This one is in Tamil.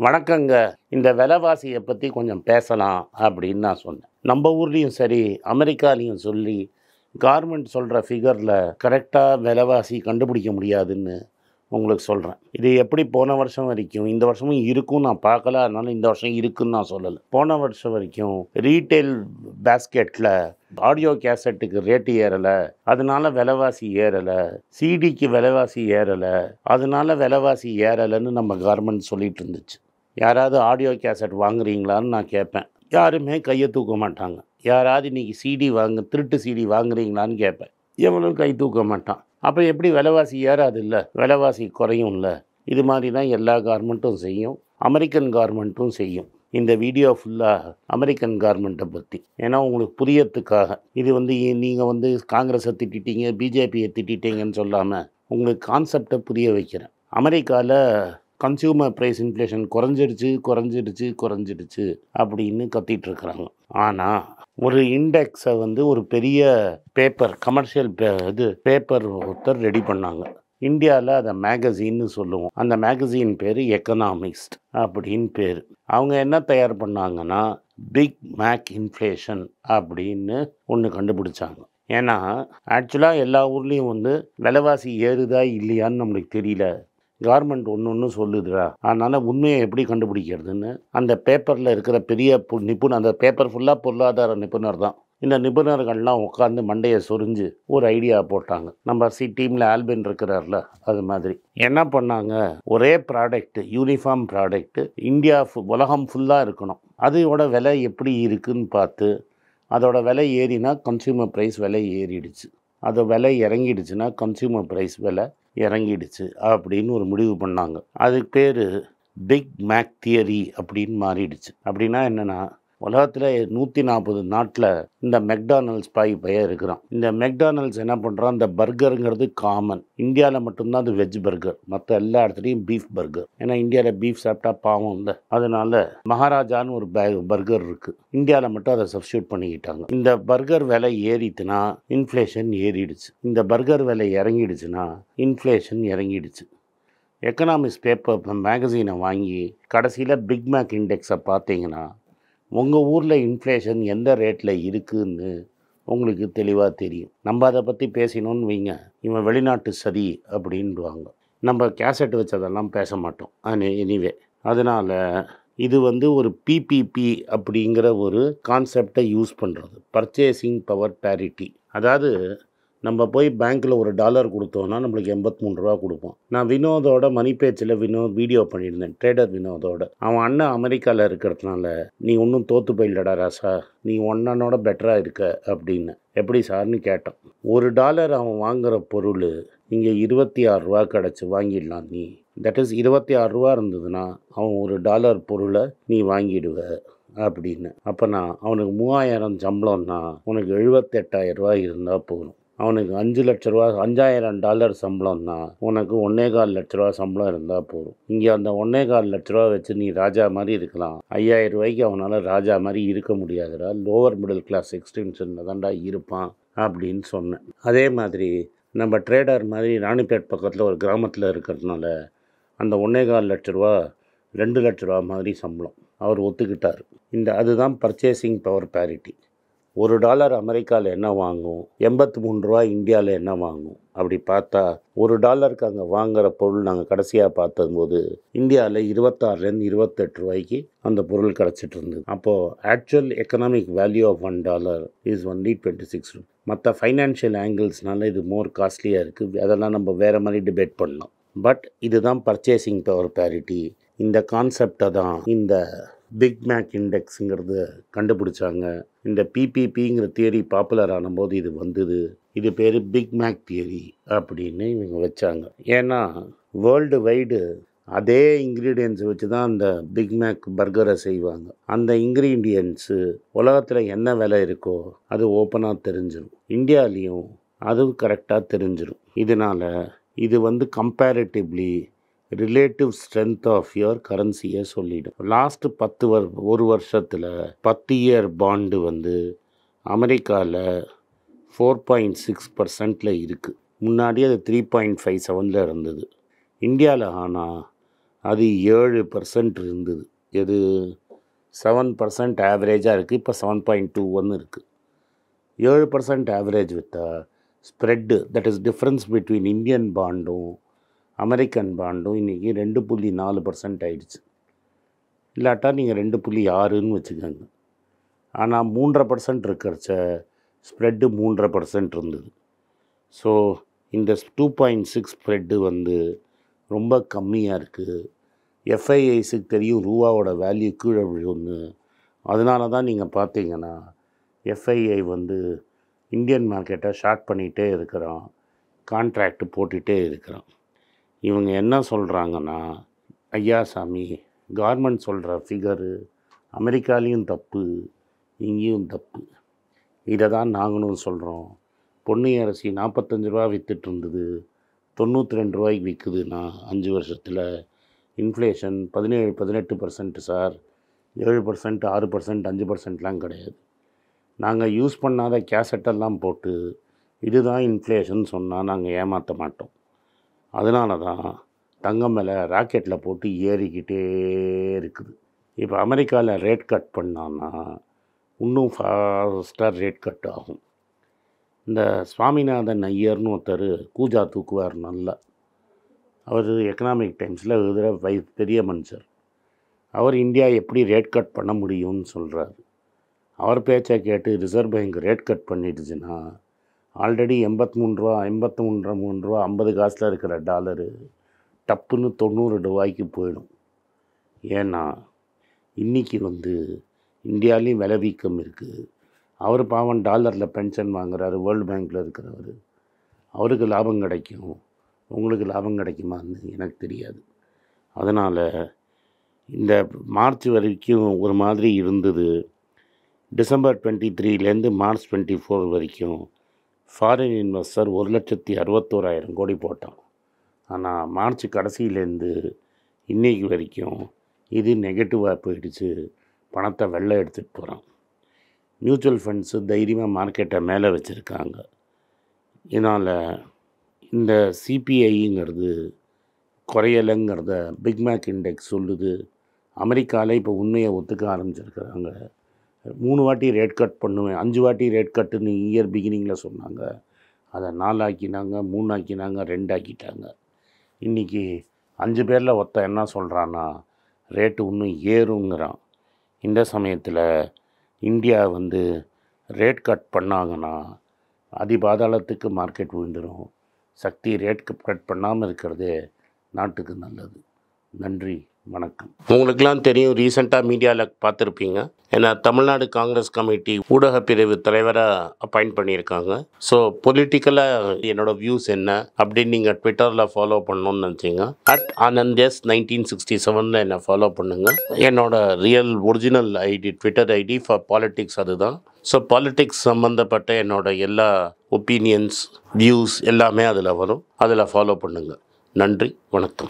வணக்கங்க. இந்த விலைவாசிய பத்தி கொஞ்சம் பேசலாம் அப்படின்னு நான் சொன்னேன். நம்ம ஊர்லயும் சரி, அமெரிக்காலயும் சொல்லி கவர்மெண்ட் சொல்ற ஃபிகர்ல கரெக்ட்டா விலைவாசி கண்டுபிடிக்க முடியாதுன்னு உங்களுக்கு சொல்றேன். இது எப்படி போன வருஷம் வரைக்கும், இந்த வருஷமும் இருக்கும்னு நான் பார்க்கல. அதனால இந்த வருஷம் இருக்குன்னு நான் சொல்லல. போன வருஷம் வரைக்கும் ரீட்டெயில் பாஸ்கெட்ல ஆடியோ கேசட்டுக்கு ரேட்டு ஏறல. அதனால விலைவாசி ஏறல. சிடிக்கு விலைவாசி ஏறல. அதனால விலைவாசி ஏறலன்னு நம்ம கவர்மெண்ட் சொல்லிட்டு இருந்துச்சு. யாராவது ஆடியோ கேசட் வாங்குறீங்களான்னு நான் கேட்பேன். யாருமே கையை தூக்க மாட்டாங்க. யாராவது இன்னைக்கு சிடி திருட்டு சிடி வாங்குறீங்களான்னு கேட்பேன். எவனும் கை தூக்க மாட்டான். அப்போ எப்படி விலைவாசி ஏறாது இல்லை, விலைவாசி குறையும்ல. இது மாதிரி தான் எல்லா கவர்மெண்ட்டும் செய்யும், அமெரிக்கன் கவர்மெண்ட்டும் செய்யும். இந்த வீடியோ ஃபுல்லாக அமெரிக்கன் கவர்மெண்ட்டை பற்றி, ஏன்னா உங்களுக்கு புரியறதுக்காக. இது நீங்கள் காங்கிரஸை திட்டிட்டீங்க, பிஜேபியை திட்டிட்டீங்கன்னு சொல்லாமல் உங்களுக்கு கான்செப்டை புரிய வைக்கிறேன். அமெரிக்காவில் கன்சியூமர் ப்ரைஸ் இன்ஃப்ளேஷன் குறைஞ்சிடுச்சு அப்படின்னு கத்திட்டு இருக்கிறாங்க. ஆனால் ஒரு இண்டெக்ஸை ஒரு பெரிய பேப்பர், கமர்ஷியல் பேப்பர் ஒருத்தர் ரெடி பண்ணாங்க. இந்தியாவில் அதை மேகசின்னு சொல்லுவோம். அந்த மேகசின் பேர் எக்கனாமிஸ்ட் அப்படின்னு பேர். அவங்க என்ன தயார் பண்ணாங்கன்னா, பிக் மேக் இன்ஃப்ளேஷன் அப்படின்னு ஒன்று கண்டுபிடிச்சாங்க. ஏன்னா ஆக்சுவலாக எல்லா ஊர்லேயும் விலைவாசி ஏறுதா இல்லையான்னு நம்மளுக்கு தெரியல. கவர்மெண்ட் ஒன்று சொல்லுதுடா. அதனால் உண்மையை எப்படி கண்டுபிடிக்கிறதுன்னு அந்த பேப்பரில் இருக்கிற பெரிய நிபுணர், அந்த பேப்பர் ஃபுல்லாக பொருளாதார நிபுணர் தான். இந்த நிபுணர்கள்லாம் உட்காந்து மண்டையை சொரிஞ்சு ஒரு ஐடியா போட்டாங்க. நம்ம டீமில் ஆல்பின் இருக்கிறார்ல, அது மாதிரி என்ன பண்ணாங்க, ஒரே ப்ராடக்ட், யூனிஃபார்ம் ப்ராடக்ட் இந்தியா உலகம் ஃபுல்லாக இருக்கணும். அதோட விலை எப்படி இருக்குன்னு பார்த்து, அதோட விலை ஏறினா கன்சியூமர் ப்ரைஸ் விலை ஏறிடுச்சு, அது விலை இறங்கிடுச்சுன்னா கன்சியூமர் ப்ரைஸ் விலை இறங்கிடுச்சு அப்படின்னு ஒரு முடிவு பண்ணாங்க. அதுக்கு பேர் பிக் மேக் தியரி அப்படின்னு மாறிடுச்சு. அப்படின்னா என்னென்னா, உலகத்தில் 140 நாட்டில் இந்த மெக்டானல்ட்ஸ் பையன் இருக்கிறான். இந்த மெக்டானல்ட்ஸ் என்ன பண்ணுறான், இந்த பர்கருங்கிறது காமன். இந்தியாவில் மட்டும்தான் அது வெஜ் பர்கர், மற்ற எல்லா இடத்துலையும் பீஃப் பர்கர். ஏன்னா இந்தியாவில் பீஃப் சாப்பிட்டா பாவம் இல்லை. அதனால மகாராஜான்னு ஒரு பர்கர் இருக்குது, இந்தியாவில் மட்டும் அதை சப்ஸ்டியூட் பண்ணிக்கிட்டாங்க. இந்த பர்கர் விலை ஏறிட்டுனா இன்ஃப்ளேஷன் ஏறிடுச்சு, இந்த பர்கர் விலை இறங்கிடுச்சுன்னா இன்ஃப்ளேஷன் இறங்கிடுச்சு. எக்கனாமிக்ஸ் பேப்பர் மேகசீனை வாங்கி கடைசியில் பிக் மேக் இண்டெக்ஸை பார்த்தீங்கன்னா உங்கள் ஊரில் இன்ஃப்ளேஷன் எந்த ரேட்டில் இருக்குதுன்னு உங்களுக்கு தெளிவாக தெரியும். நம்ம அதை பற்றி பேசினோன்னு வைங்க, இவன் வெளிநாட்டு சதி அப்படின்வாங்க. நம்ம கேசட் வச்சதெல்லாம் பேச மாட்டோம். எனிவே, அதனால் இது ஒரு பிபிபி அப்படிங்கிற ஒரு கான்செப்டை யூஸ் பண்ணுறது, பர்ச்சேசிங் பவர் பேரிட்டி. அதாவது நம்ம போய் பேங்க்கில் $1 கொடுத்தோன்னா நம்மளுக்கு 83 ரூபா கொடுப்போம். நான் வினோதோட மணி பேச்சில் வீடியோ பண்ணியிருந்தேன், ட்ரேடர் வினோதோட. அவன் அண்ணன் அமெரிக்காவில் இருக்கிறதுனால, நீ ஒன்றும் தோற்று போயிடலடா ராசா, நீ ஒன்னனோட பெட்டராக இருக்க அப்படின்னு. எப்படி சார்னு கேட்டான். $1 அவன் வாங்குகிற பொருள் இங்கே 26 ரூபா கிடச்சி வாங்கிடலாம் நீ. தட் இஸ் 26 ரூபா இருந்ததுன்னா அவன் $1 பொருளை நீ வாங்கிடுவ அப்படின்னு. அப்போ நான் அவனுக்கு 3000 சம்பளம்னா உனக்கு 78,000 ரூபா இருந்தால் போதும். அவனுக்கு $5 லட்ச ரூபா, $5,000 சம்பளம்னா உனக்கு 1,4 லட்ச ரூபா சம்பளம் இருந்தால் போதும். இங்கே அந்த 1,4 லட்ச ரூபா வச்சு நீ ராஜா மாதிரி இருக்கலாம். 5,000 ரூபாய்க்கு அவனால் ராஜா மாதிரி இருக்க முடியாதுடா, லோவர் மிடில் கிளாஸ் எக்ஸ்டென்ஷனில் தான்டா இருப்பான் அப்படின்னு சொன்னேன். அதே மாதிரி நம்ம ட்ரேடர் மாதிரி ராணிப்பேட் பக்கத்தில் ஒரு கிராமத்தில் இருக்கிறதுனால அந்த 1,4 லட்ச ரூபா 2 லட்ச ரூபா மாதிரி சம்பளம் அவர் ஒத்துக்கிட்டார். அதுதான் பர்ச்சேசிங் பவர் பேரிட்டி. $1 அமெரிக்காவில் என்ன வாங்கும், 83 ரூபா இந்தியாவில் என்ன வாங்கும். அப்படி பார்த்தா $1க்கு அங்கே வாங்குகிற பொருள் நாங்கள் கடைசியாக பார்த்தபோது இந்தியாவில் 26லேருந்து 28 ரூபாய்க்கு அந்த பொருள் கிடச்சிட்டு இருந்தது. அப்போது actual economic value of $1 is only 26 ரூபா. மற்ற ஃபைனான்ஷியல் ஆங்கிள்ஸ்னால இது மோர் காஸ்ட்லியாக இருக்குது, அதெல்லாம் நம்ம வேறு மாதிரி டிபேட் பண்ணலாம். பட் இதுதான் பர்ச்சேசிங் பவர் பேரிட்டி. இந்த கான்செப்டை தான் இந்த பிக் மேக் இண்டெக்ஸுங்கிறது கண்டுபிடிச்சாங்க. இந்த பிபிபிங்கிற தியரி பாப்புலர் ஆனபோது இது வந்தது. இது பேர் பிக் மேக் தியரி அப்படின்னு இவங்க வச்சாங்க. ஏன்னா வேர்ல்டு வைடு அதே இன்க்ரீடியன்ஸ் வச்சு தான் அந்த பிக் மேக் பர்கரை செய்வாங்க. அந்த இன்க்ரீடியன்ஸு உலகத்தில் என்ன விலை இருக்கோ அது ஓப்பனாக தெரிஞ்சிடும். இந்தியாலேயும் அதுவும் கரெக்டாக தெரிஞ்சிடும். இதனால் இது comparatively relative strength of your கரன்சியை சொல்லிடும். லாஸ்ட்டு 1 வருஷத்தில் 10 இயர் பாண்டு அமெரிக்காவில் 4.6% இருக்குது. முன்னாடி அது 3.57 இருந்தது. இந்தியாவில் ஆனால் அது 7% இருந்தது. எது 7% ஆவரேஜாக இருக்குது. இப்போ 7.21 இருக்குது. 7% ஆவரேஜ் வித்தா spread, that is difference between Indian பாண்டும் அமெரிக்கன் பாண்டும் இன்றைக்கி 2.4% ஆயிடுச்சு. இல்லாட்டா நீங்கள் 2.6ன்னு வச்சுக்கோங்க. ஆனால் 3.5% இருக்கிறச்ச ஸ்ப்ரெட்டு 3.5% இருந்தது. ஸோ இந்த 2.6 ஸ்ப்ரெட்டு வந்து ரொம்ப கம்மியாக இருக்குது. எஃப்ஐஐஸுக்கு தெரியும் ரூபாவோட வேல்யூ கீழே விழுன்னு. அதனால தான் நீங்கள் பார்த்தீங்கன்னா எஃப்ஐஐ வந்து இந்தியன் மார்க்கெட்டை ஷார்ட் பண்ணிகிட்டே இருக்கிறான், கான்ட்ராக்ட் போட்டுகிட்டே இருக்கிறான். இவங்க என்ன சொல்கிறாங்கன்னா, ஐயா சாமி, கவர்மெண்ட் சொல்கிற ஃபிகரு அமெரிக்காலேயும் தப்பு, இங்கேயும் தப்பு. இதை தான் நாங்களும் சொல்கிறோம். பொன்னி அரிசி 45 ரூபா விற்றுட்டு இருந்தது, 92 ரூபாய்க்கு விற்குதுன்னா 5 வருஷத்தில் இன்ஃப்ளேஷன் 17-18% சார். 7%, 6%, 5%லாம் கிடையாது. நாங்கள் யூஸ் பண்ணாத கேசட்டெல்லாம் போட்டு இதுதான் இன்ஃப்ளேஷன் சொன்னால் நாங்கள் ஏமாற்ற மாட்டோம். அதனால தான் தங்கம் மேலே ராக்கெட்டில் போட்டு ஏறிக்கிட்டே இருக்குது. இப்போ அமெரிக்காவில் ரேட் கட் பண்ணான்னா இன்னும் ஃபாஸ்ட்டாக ரேட் கட் ஆகும். இந்த சுவாமிநாதன் ஐயர்னு ஒருத்தர் கூஜா தூக்குவார் நல்லா. அவர் எக்கனாமிக் டைம்ஸில் எழுதுகிற பெரிய மனுஷர். அவர் இந்தியா எப்படி ரேட் கட் பண்ண முடியும்னு சொல்கிறார். அவர் பேச்சை கேட்டு ரிசர்வ் பேங்க் ரேட் கட் பண்ணிடுச்சுன்னா ஆல்ரெடி 83 ரூபா 53 ரூபா 50 காசில் இருக்கிற டாலரு டப்புன்னு 90 ரூபாய்க்கு போயிடும். ஏன்னா இன்றைக்கி வந்து இந்தியாவிலையும் விலைவீக்கம் இருக்குது. அவர் பாவம் டாலரில் பென்ஷன் வாங்குறாரு, வேர்ல்டு பேங்க்கில் இருக்கிறவர். அவருக்கு லாபம் கிடைக்கும், உங்களுக்கு லாபம் கிடைக்குமான்னு எனக்கு தெரியாது. அதனால் இந்த மார்ச் வரைக்கும் ஒரு மாதிரி இருந்தது. டிசம்பர் 23லேருந்து மார்ச் 24 வரைக்கும் ஃபாரின் இன்வெஸ்டர் 1,61,000 கோடி போட்டான். ஆனால் மார்ச் கடைசியிலேருந்து இன்றைக்கி வரைக்கும் இது நெகட்டிவாக போயிடுச்சு. பணத்தை வெளில எடுத்துகிட்டு போகிறான். மியூச்சுவல் ஃபண்ட்ஸு தைரியமாக மார்க்கெட்டை மேலே வச்சுருக்காங்க. இதனால் இந்த சிபிஐங்கிறது குறையலைங்கிறத பிக்மேக் இண்டெக்ஸ் சொல்லுது. அமெரிக்காவில் இப்போ உண்மையை ஒத்துக்க ஆரம்பிச்சிருக்கிறாங்க. 3 வாட்டி ரேட் கட் பண்ணுவேன், 5 வாட்டி ரேட் கட்டுன்னு இயர் பிகினிங்கில் சொன்னாங்க. அதை 4 ஆக்கினாங்க, 3 ஆக்கினாங்க, 2 ஆக்கிட்டாங்க. இன்றைக்கி 5 பேரில் ஒருத்தன் என்ன சொல்கிறான்னா ரேட்டு இன்னும் ஏறுங்கிறான். இந்த சமயத்தில் இந்தியா வந்து ரேட் கட் பண்ணாங்கன்னா அதிபாதாளத்துக்கு மார்க்கெட் விழுந்துடும். சக்தி ரேட் கட் பண்ணாமல் இருக்கிறதே நாட்டுக்கு நல்லது. நன்றி, வணக்கம். உங்களுக்கெல்லாம் தெரியும், ரீசெண்டாக மீடியாவில் பார்த்துருப்பீங்க, ஏன்னா தமிழ்நாடு காங்கிரஸ் கமிட்டி ஊடக பிரிவு தலைவராக அப்பாயிண்ட் பண்ணியிருக்காங்க. ஸோ பொலிட்டிக்கலாக என்னோடய வியூஸ் என்ன அப்படின்னு நீங்கள் ட்விட்டரில் ஃபாலோ பண்ணணுன்னு நினச்சிங்க, @AnandS1967 என்னை ஃபாலோ பண்ணுங்கள். என்னோட real original ID Twitter ID for politics அதுதான். ஸோ பாலிட்டிக்ஸ் சம்மந்தப்பட்ட என்னோட எல்லா ஒப்பீனியன்ஸ், வியூஸ் எல்லாமே அதில் வரும். அதில் ஃபாலோ பண்ணுங்கள். நன்றி, வணக்கம்.